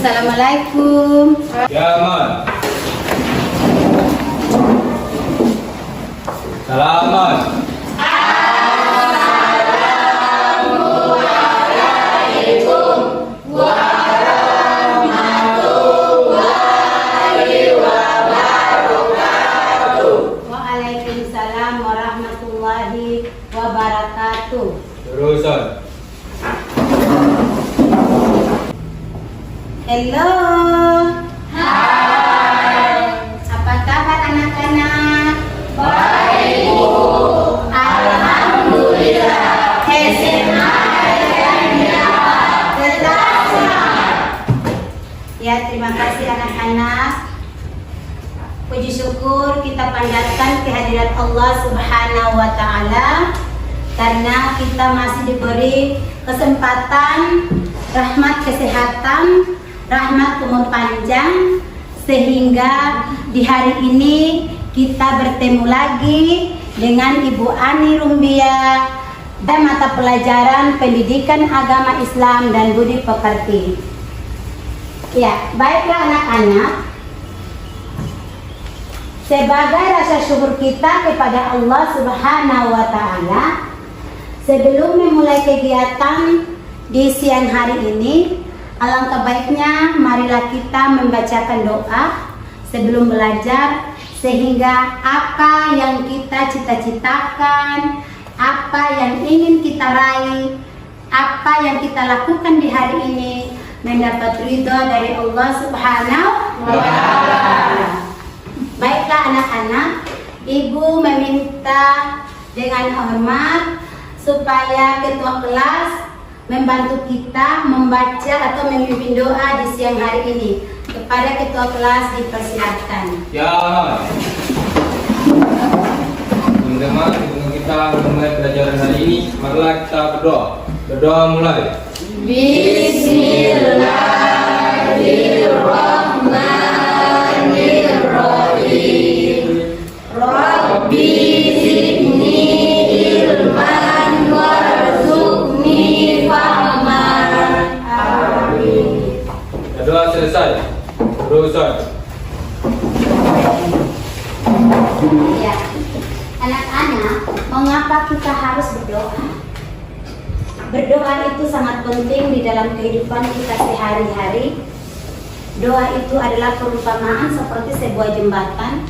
Assalamualaikum. Ya, Man. Salaman. Waalaikumsalam warahmatullahi wabarakatuh. Terusan. Hello. Hai. Apa kabar anak-anak? Baik, Bu. Alhamdulillah. SMA ya, terima kasih anak-anak. Puji syukur kita panjatkan kehadirat Allah Subhanahu wa Ta'ala karena kita masih diberi kesempatan, rahmat kesehatan, rahmat umur panjang, sehingga di hari ini kita bertemu lagi dengan Ibu Ani Rumbia dan mata pelajaran Pendidikan Agama Islam dan Budi Pekerti. Ya, baiklah anak-anak, sebagai rasa syukur kita kepada Allah Subhanahu wa Ta'ala, sebelum memulai kegiatan di siang hari ini, alangkah baiknya marilah kita membacakan doa sebelum belajar, sehingga apa yang kita cita-citakan, apa yang ingin kita raih, apa yang kita lakukan di hari ini mendapat ridho dari Allah Subhanahu wa Ta'ala. Baiklah anak-anak, Ibu meminta dengan hormat supaya ketua kelas membantu kita membaca atau memimpin doa di siang hari ini. Kepada ketua kelas dipersilakan. Ya, teman-teman, sebelum kita memulai pelajaran hari ini, marilah kita berdoa. Berdoa mulai. Bismillahirrahmanirrahim. Rabbi zidni ilman warzuqni fahman. Amin. Doa selesai. Terusan. Ya, anak-anak, mengapa kita harus berdoa? Berdoa itu sangat penting di dalam kehidupan kita sehari-hari. Doa itu adalah perumpamaan seperti sebuah jembatan.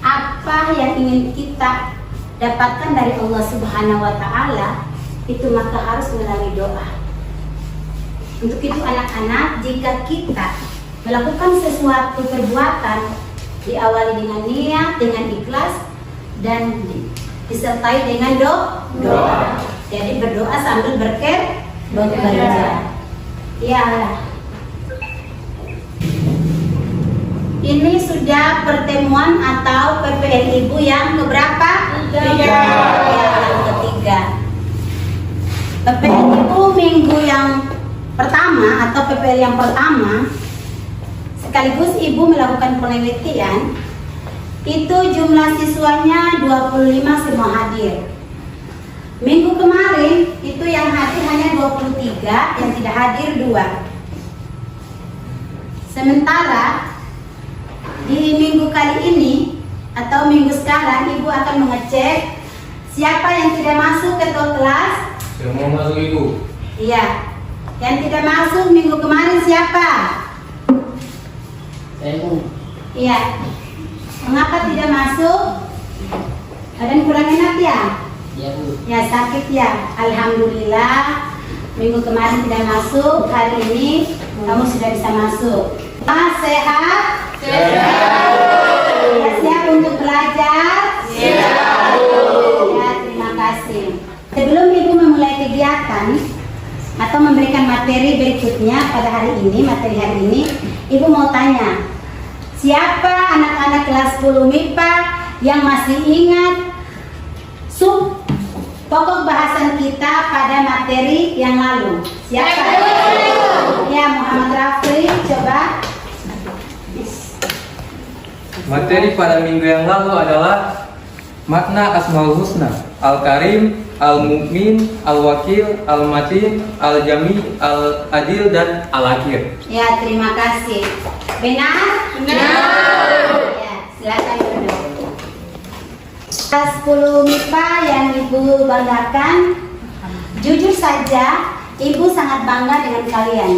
Apa yang ingin kita dapatkan dari Allah Subhanahu wa Ta'ala, itu maka harus melalui doa. Untuk itu anak-anak, jika kita melakukan sesuatu perbuatan diawali dengan niat, dengan ikhlas, dan disertai dengan doa. Jadi berdoa sambil bekerja. Ya. Ini sudah pertemuan atau PPL Ibu yang keberapa? Ketiga. Ya, yang ketiga. PPL Ibu minggu yang pertama atau PPL yang pertama, sekaligus Ibu melakukan penelitian, itu jumlah siswanya 25 semua hadir. Minggu kemarin itu yang hadir hanya 23, yang tidak hadir 2. Sementara di minggu kali ini atau minggu sekarang, Ibu akan mengecek siapa yang tidak masuk ke kelas. Semua masuk Ibu. Iya. Yang tidak masuk minggu kemarin siapa? Saya. Iya. Mengapa tidak masuk? Badan kurang enak ya? Ya, Bu. Ya, sakit ya. Alhamdulillah, minggu kemarin tidak masuk, hari ini kamu sudah bisa masuk. Sehat? Sehat. Ya, siap untuk belajar? Siap. Ya, terima kasih. Sebelum Ibu memulai kegiatan atau memberikan materi berikutnya pada hari ini, Ibu mau tanya, siapa anak-anak kelas 10 MIPA yang masih ingat pokok bahasan kita pada materi yang lalu? Siapa? Ya, Muhammad Rafli, coba. Materi pada minggu yang lalu adalah makna Asmaul Husna, Al-Karim, Al-Mu'min, Al-Wakil, Al-Matin, Al-Jami, Al-Adil, dan Al-Akhir. Ya, terima kasih. Benar? Benar. Ya, silakan duduk. Kelas 10 MIPA yang Ibu banggakan, jujur saja Ibu sangat bangga dengan kalian.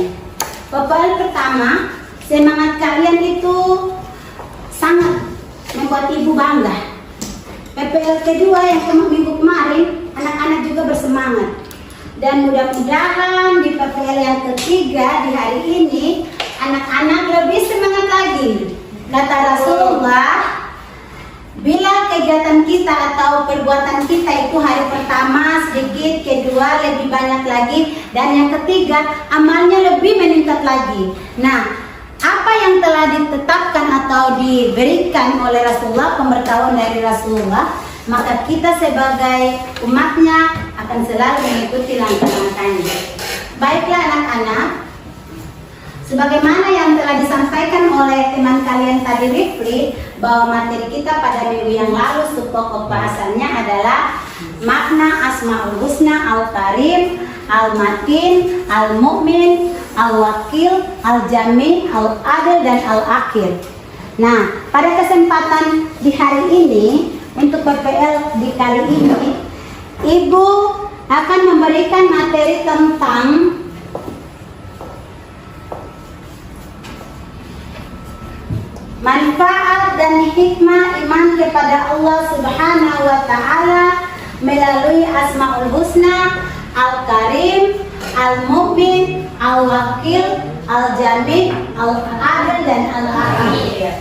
PPL pertama, semangat kalian itu sangat membuat Ibu bangga. PPL kedua yang minggu kemarin, anak-anak juga bersemangat. Dan mudah-mudahan di PPL yang ketiga di hari ini, anak-anak lebih semangat lagi. Kata Rasulullah, bila kegiatan kita atau perbuatan kita itu hari pertama sedikit, kedua lebih banyak lagi, dan yang ketiga amalnya lebih meningkat lagi. Nah, apa yang telah ditetapkan atau diberikan oleh Rasulullah, pemberitahuan dari Rasulullah, maka kita sebagai umatnya akan selalu mengikuti langkah-langkahnya. Baiklah anak-anak, sebagaimana yang telah disampaikan oleh teman kalian tadi Rifli, bahwa materi kita pada minggu yang lalu pokok bahasannya adalah makna Asmaul Husna Al-Karim, Al-Matin, Al-Mu'min, Al-Wakil, Al-Jami, Al-Adil, dan Al-Akhir. Nah, pada kesempatan di hari ini, untuk PPL di kali ini, Ibu akan memberikan materi tentang manfaat dan hikmah iman kepada Allah Subhanahu wa Ta'ala melalui Asmaul Husna, Al-Karim, Al-Mu'min, Al-Wakil, Al-Jami, Al-Adil, dan Al-Akhir.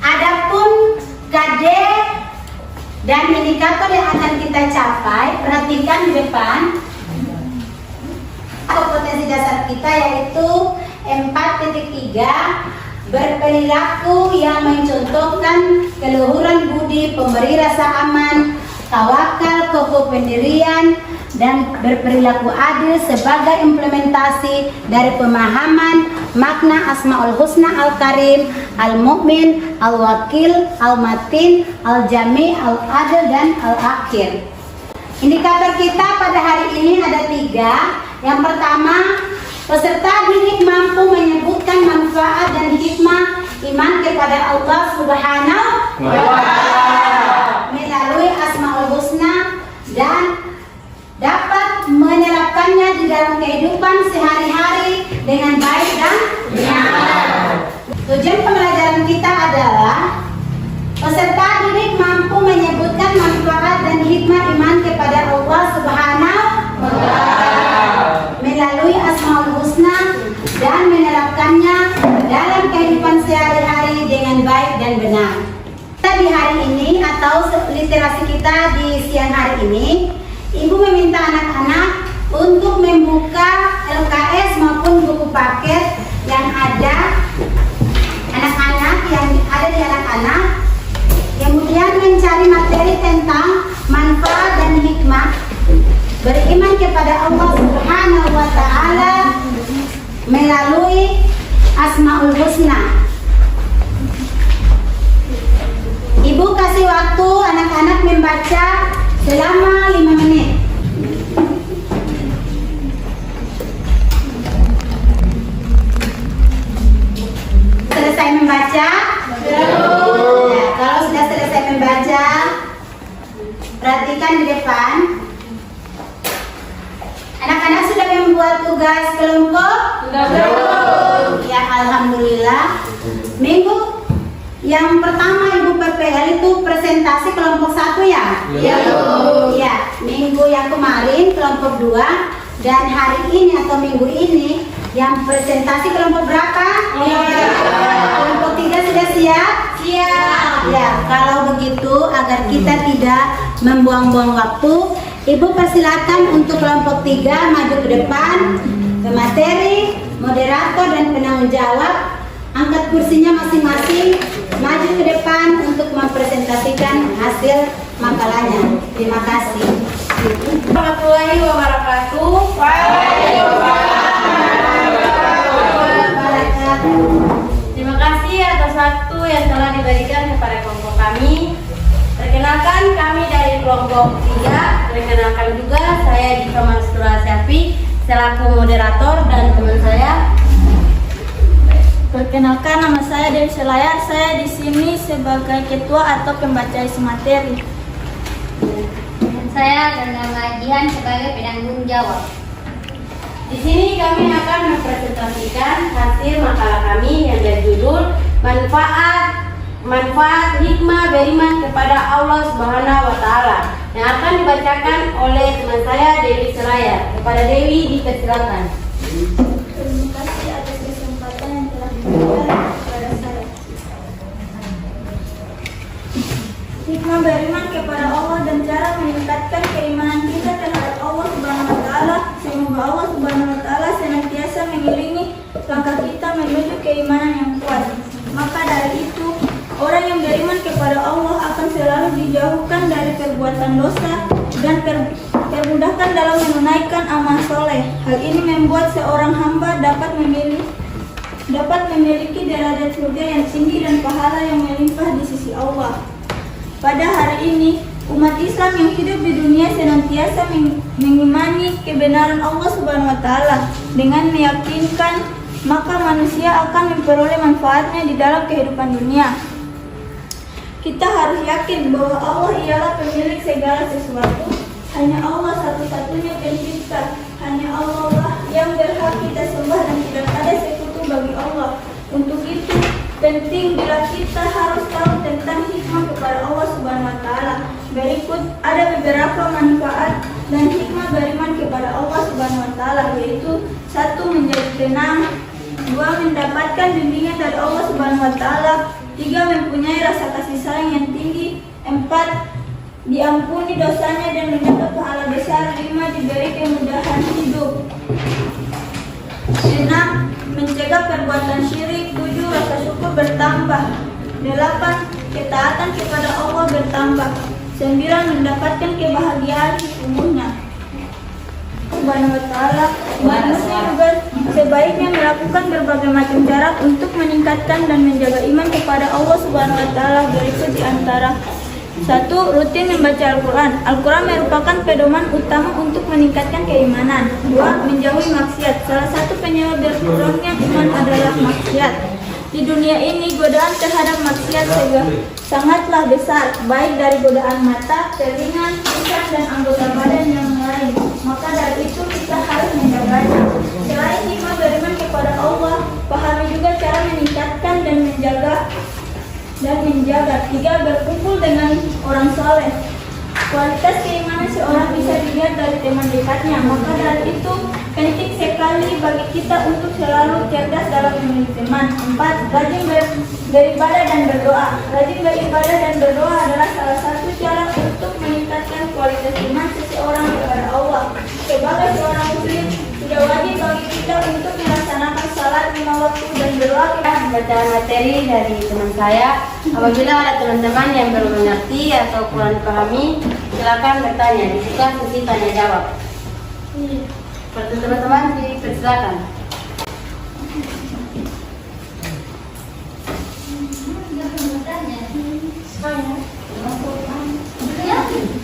Adapun KD dan indikator yang akan kita capai, perhatikan di depan. Kompetensi dasar kita yaitu 4.3, berperilaku yang mencontohkan keluhuran budi, pemberi rasa aman, tawakal, kokoh pendirian, dan berperilaku adil sebagai implementasi dari pemahaman makna Asmaul Husna Al-Karim, Al-Mu'min, Al-Wakil, Al-Matin, Al-Jami, Al-Adil, dan Al-Akhir. Indikator kita pada hari ini ada 3. Yang pertama, peserta didik mampu menyebutkan manfaat dan hikmah iman kepada Allah Subhanahu wa Ta'ala melalui Asmaul Husna dan dapat menerapkannya di dalam kehidupan sehari-hari dengan baik dan benar. Tujuan pembelajaran kita adalah peserta didik mampu menyebutkan manfaat dan hikmah iman kepada Allah Subhanahu wa Ta'ala melalui Asmaul Husna dan menerapkannya dalam kehidupan sehari-hari dengan baik dan benar. Kita di hari ini atau literasi kita di siang hari ini, Ibu meminta anak-anak untuk membuka LKS maupun buku paket yang ada di anak-anak, kemudian mencari materi tentang manfaat dan hikmah beriman kepada Allah Subhanahu wa Ta'ala melalui Asmaul Husna. Ibu kasih waktu anak-anak membaca selama 5 menit. Selesai membaca? Ya, kalau sudah selesai membaca, perhatikan di depan. Anak-anak sudah membuat tugas kelompok? Sudah. Ya, alhamdulillah. Minggu yang pertama Ibu PPL itu presentasi kelompok 1 ya? Iya. Ya, minggu yang kemarin kelompok 2, dan hari ini atau minggu ini yang presentasi kelompok berapa? Kelompok 3 sudah siap? Siap. Ya, kalau begitu agar kita tidak membuang-buang waktu, Ibu persilakan untuk kelompok 3 maju ke depan, ke materi, moderator, dan penanggung jawab. Angkat kursinya masing-masing, maju ke depan untuk mempresentasikan hasil makalahnya. Terima kasih. Warahmatullahi wabarakatuh. Terima kasih atas waktu yang telah diberikan kepada kelompok kami. Perkenalkan, kami dari kelompok 3. Perkenalkan juga, saya Dika Mastura Syafi selaku moderator dan teman saya. Perkenalkan, nama saya Dewi Selayar. Saya di sini sebagai ketua atau pembaca isi materi. Dan saya bernama Jihan sebagai penanggung jawab. Di sini kami akan mempresentasikan hasil makalah kami yang berjudul manfaat hikmah beriman kepada Allah Subhanahu wa Ta'ala, yang akan dibacakan oleh teman saya Dewi Selayar. Kepada Dewi dipersilakan. Terima kasih atas kesempatan yang telah diberikan kepada saya. Hikmah beriman kepada Allah dan cara meningkatkan keimanan kita terhadap Allah Subhanahu wa Ta'ala. Semoga Allah Subhanahu wa Ta'ala senantiasa mengiringi langkah kita menuju keimanan yang kuat. Maka dari itu, orang yang beriman kepada Allah akan selalu dijauhkan dari perbuatan dosa dan permudahkan dalam menunaikan amal soleh. Hal ini membuat seorang hamba dapat memiliki derajat surga yang tinggi dan pahala yang melimpah di sisi Allah. Pada hari ini, umat Islam yang hidup di dunia senantiasa mengimani kebenaran Allah Subhanahu wa Ta'ala dengan meyakinkan, maka manusia akan memperoleh manfaatnya di dalam kehidupan dunia. Kita harus yakin bahwa Allah ialah pemilik segala sesuatu. Hanya Allah satu-satunya pencipta. Hanya Allah lah yang berhak kita sembah dan tidak ada sekutu bagi Allah. Untuk itu, penting bila kita harus tahu tentang hikmah kepada Allah Subhanahu wa Ta'ala. Berikut ada beberapa manfaat dan hikmah beriman kepada Allah Subhanahu wa Ta'ala, yaitu 1. Menjadi tenang, 2. Mendapatkan bimbingan dari Allah Subhanahu wa Ta'ala, 3. Mempunyai rasa kasih sayang yang tinggi, 4. Diampuni dosanya dan mendapat pahala besar, 5. Diberi kemudahan hidup, 6. Mencegah perbuatan syirik, 7. Rasa syukur bertambah, 8. Ketaatan kepada Allah bertambah, 9. Mendapatkan kebahagiaan umumnya. Subhanahu wa Ta'ala, manusia juga sebaiknya melakukan berbagai macam cara untuk meningkatkan dan menjaga iman kepada Allah Subhanahu wa Ta'ala. Berikut di antara: 1. Rutin membaca Al-Quran. Al-Quran merupakan pedoman utama untuk meningkatkan keimanan. 2. Menjauhi maksiat. Salah satu penyebab berkurangnya iman adalah maksiat. Di dunia ini, godaan terhadap maksiat sangatlah besar, baik dari godaan mata, telinga, lisan, dan anggota badan yang lain. Maka dari itu kita harus menjaganya. Selain hikmah beriman kepada Allah, pahami juga cara meningkatkan dan menjaga. 3. Berkumpul dengan orang soleh. Kualitas keimanan seorang bisa dilihat dari teman dekatnya. Maka dari itu penting sekali bagi kita untuk selalu cerdas dalam memilih teman. 4. Rajin beribadah dan berdoa. Rajin beribadah dan berdoa adalah salah satu cara untuk meningkatkan kualitas iman seseorang kepada Allah. Sebagai seorang muslim, sudah wajib bagi kita untuk melaksanakan salat 5 waktu dan berdoa. Bacaan materi dari teman saya. Apabila ada teman-teman yang belum mengerti atau kurang dipahami, silakan bertanya. Dibuka sesi tanya jawab. Seperti teman-teman dipersilakan.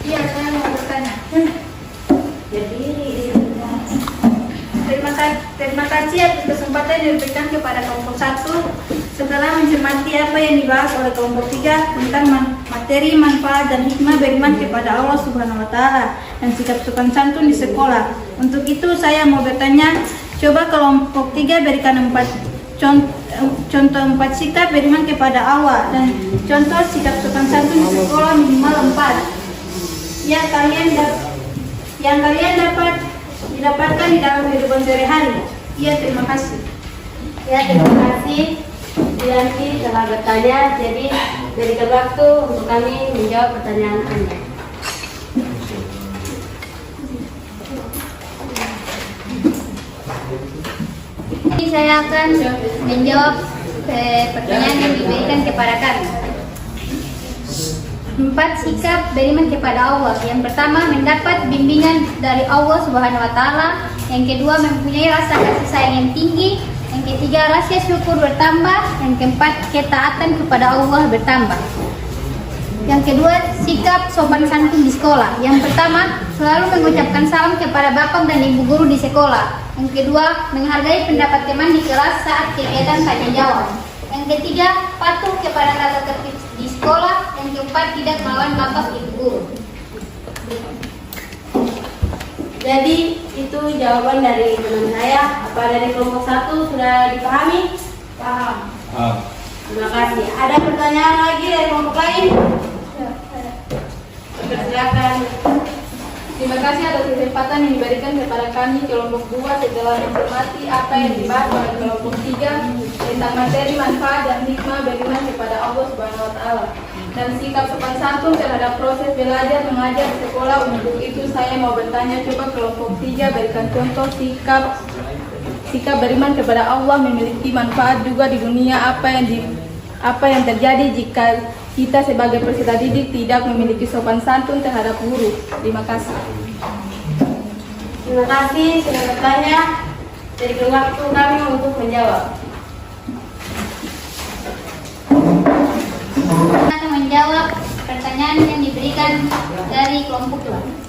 Iya, saya mau bertanya. Terima kasih atas kesempatan yang diberikan kepada kelompok 1. Setelah mencermati apa yang dibahas oleh kelompok 3 tentang materi, manfaat, dan hikmah beriman kepada Allah Subhanahu wa Ta'ala dan sikap sopan santun di sekolah. Untuk itu saya mau bertanya, coba kelompok 3 berikan 4 contoh 4 sikap beriman kepada Allah dan contoh sikap sopan santun di sekolah minimal 4 yang kalian didapatkan di dalam kehidupan sehari-hari. Iya, terima kasih. Ya, terima kasih. Nanti telah bertanya, jadi berikan waktu untuk kami menjawab pertanyaan Anda. Ini saya akan menjawab pertanyaan yang diberikan kepada kami. 4 sikap beriman kepada Allah. Yang pertama, mendapat bimbingan dari Allah Subhanahu wa Ta'ala. Yang kedua, mempunyai rasa kasih sayang yang tinggi. Yang ketiga, rasa syukur bertambah. Yang keempat, ketaatan kepada Allah bertambah. Yang kedua, sikap sopan santun di sekolah. Yang pertama, selalu mengucapkan salam kepada bapak dan ibu guru di sekolah. Yang kedua, menghargai pendapat teman di kelas saat kegiatan tanya jawab. Yang ketiga, patuh kepada tata tertib di sekolah. Yang keempat, tidak melawan bapak ibu guru. Jadi itu jawaban dari teman saya. Apa dari kelompok 1 sudah dipahami? Paham. Terima kasih. Ada pertanyaan lagi dari kelompok lain? Silakan. Terima kasih atas kesempatan yang diberikan kepada kami kelompok 2 setelah mencermati apa yang dibahas pada kelompok 3 tentang materi manfaat dan hikmah beriman kepada Allah Subhanahu wa taala dan sikap sopan santun terhadap proses belajar mengajar di sekolah. Untuk itu saya mau bertanya, coba kelompok 3 berikan contoh sikap beriman kepada Allah memiliki manfaat juga di dunia. Apa yang terjadi jika kita sebagai peserta didik tidak memiliki sopan santun terhadap guru? Terima kasih. Terima kasih sudah bertanya. Berikan waktu kami untuk menjawab. Akan menjawab pertanyaan yang diberikan dari kelompok 2.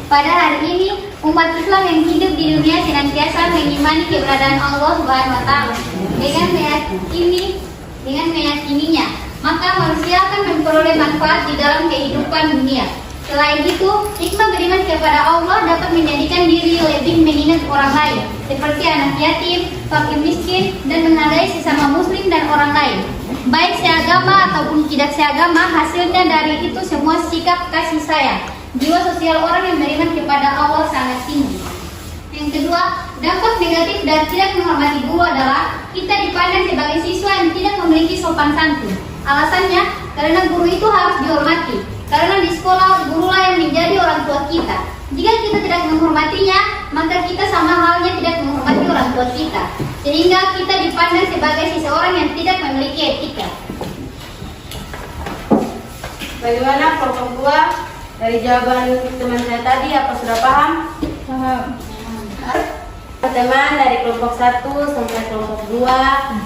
Pada hari ini, umat Islam yang hidup di dunia senantiasa mengimani keberadaan Allah Subhanahu wa taala. Dengan meyakininya, maka manusia akan memperoleh manfaat di dalam kehidupan dunia. Selain itu, hikmah beriman kepada Allah dapat menjadikan diri lebih mengingat orang lain, seperti anak yatim, fakir miskin, dan menghargai sesama muslim dan orang lain. Baik seagama ataupun tidak seagama, hasilnya dari itu semua sikap kasih sayang. Jiwa sosial orang yang beriman kepada Allah sangat tinggi. Yang kedua, dampak negatif dari tidak menghormati guru adalah kita dipandang sebagai siswa yang tidak memiliki sopan santun. Alasannya, karena guru itu harus dihormati. Karena di sekolah, gurulah yang menjadi orang tua kita. Jika kita tidak menghormatinya, maka kita sama halnya tidak menghormati orang tua kita. Sehingga kita dipandang sebagai seseorang yang tidak memiliki etika. Bagaimana kelompok 2? Dari jawaban teman saya tadi, apa sudah paham? Paham. Teman dari kelompok 1 sampai kelompok 2,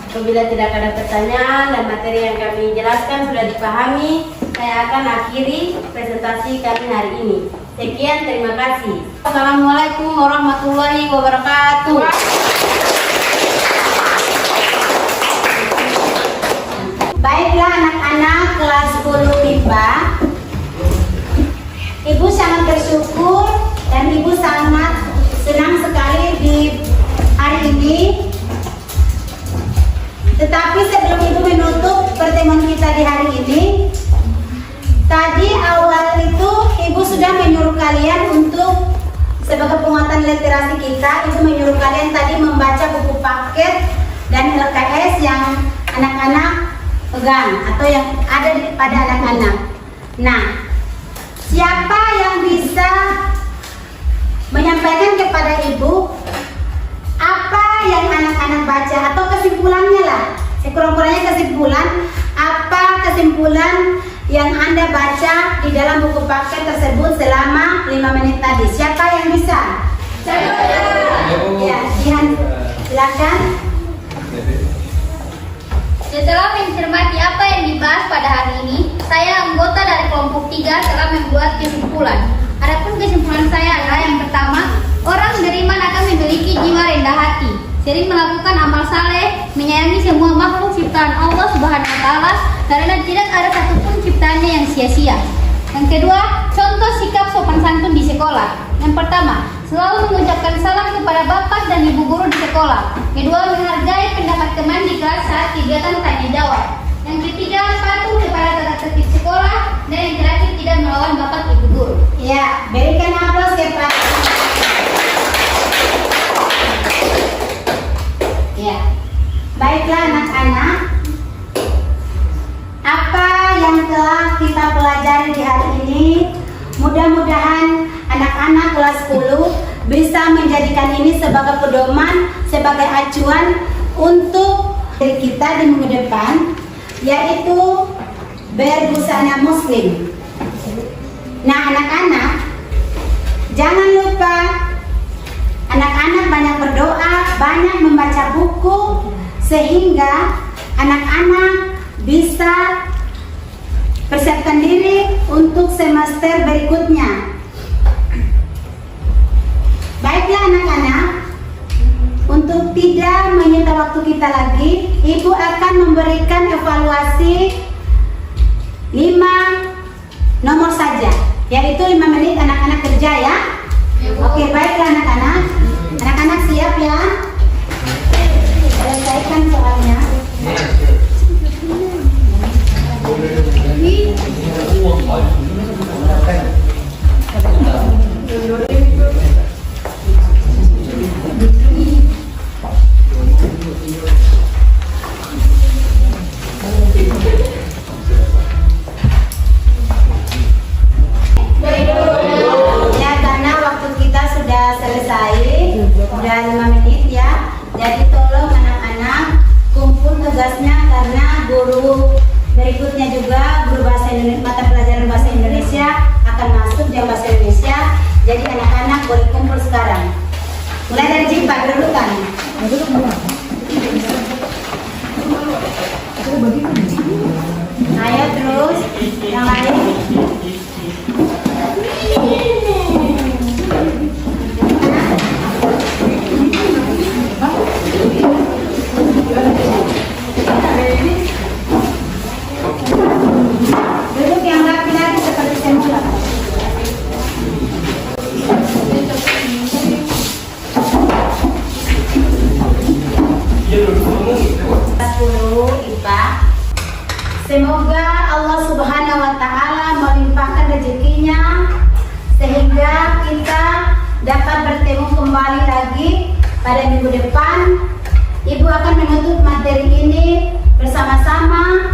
apabila tidak ada pertanyaan dan materi yang kami jelaskan sudah dipahami, saya akan akhiri presentasi kami hari ini. Sekian, terima kasih. Assalamualaikum warahmatullahi wabarakatuh. Baiklah anak-anak kelas 10 MIPA, Ibu sangat bersyukur dan Ibu sangat senang sekali di hari ini. Tetapi sebelum Ibu menutup pertemuan kita di hari ini, tadi awal itu Ibu sudah menyuruh kalian untuk sebagai penguatan literasi kita, Ibu menyuruh kalian tadi membaca buku paket dan LKS yang anak-anak pegang atau yang ada pada anak-anak. Nah, siapa yang bisa menyampaikan kepada Ibu apa yang anak-anak baca atau kesimpulannya lah, sekurang-kurangnya kesimpulan, apa kesimpulan yang Anda baca di dalam buku paket tersebut selama 5 menit tadi? Siapa yang bisa? Ya, Jihan, silakan. Setelah mencermati apa yang dibahas pada hari ini, saya anggota dari kelompok 3 telah membuat kesimpulan. Adapun kesimpulan saya adalah yang pertama, orang beriman akan memiliki jiwa rendah hati, sering melakukan amal saleh, menyayangi semua makhluk ciptaan Allah Subhanahu wa taala karena tidak ada satupun ciptaannya yang sia-sia. Yang kedua, contoh sikap sopan santun di sekolah. Yang pertama, selalu mengucapkan salam kepada bapak dan ibu guru di sekolah. Kedua, menghargai pendapat teman di kelas saat kegiatan tanya jawab. Yang ketiga, patuh kepada tata tertib sekolah. Dan yang terakhir, tidak melawan bapak ibu guru. Ya, berikan aplaus kepada. Ya, baiklah anak-anak, apa yang telah kita pelajari di hari ini, mudah-mudahan anak-anak kelas 10 bisa menjadikan ini sebagai pedoman, sebagai acuan untuk diri kita di minggu depan, yaitu berbusana muslim. Nah anak-anak, jangan lupa anak-anak banyak berdoa, banyak membaca buku, sehingga anak-anak bisa mempersiapkan diri untuk semester berikutnya. Baiklah anak-anak, untuk tidak menyita waktu kita lagi, Ibu akan memberikan evaluasi 5 nomor saja, yaitu 5 menit anak-anak kerja ya. Oke, baiklah anak-anak. Anak-anak siap ya? Selesaikan soalnya. Ya, karena waktu kita sudah selesai, sudah 5 menit ya. Jadi tolong anak-anak kumpul tugasnya, karena guru berikutnya juga guru bahasa Indonesia, mata pelajaran bahasa Indonesia akan masuk jam bahasa Indonesia. Jadi anak-anak boleh kumpul sekarang. Mulai dari Jipa dulu kan. Ayo terus yang lain. Duduk yang rapi-rapi seperti semula. IPA. Semoga Allah Subhanahu wa Ta'ala melimpahkan rezekinya sehingga kita dapat bertemu kembali lagi pada minggu depan. Ibu akan menutup materi ini bersama-sama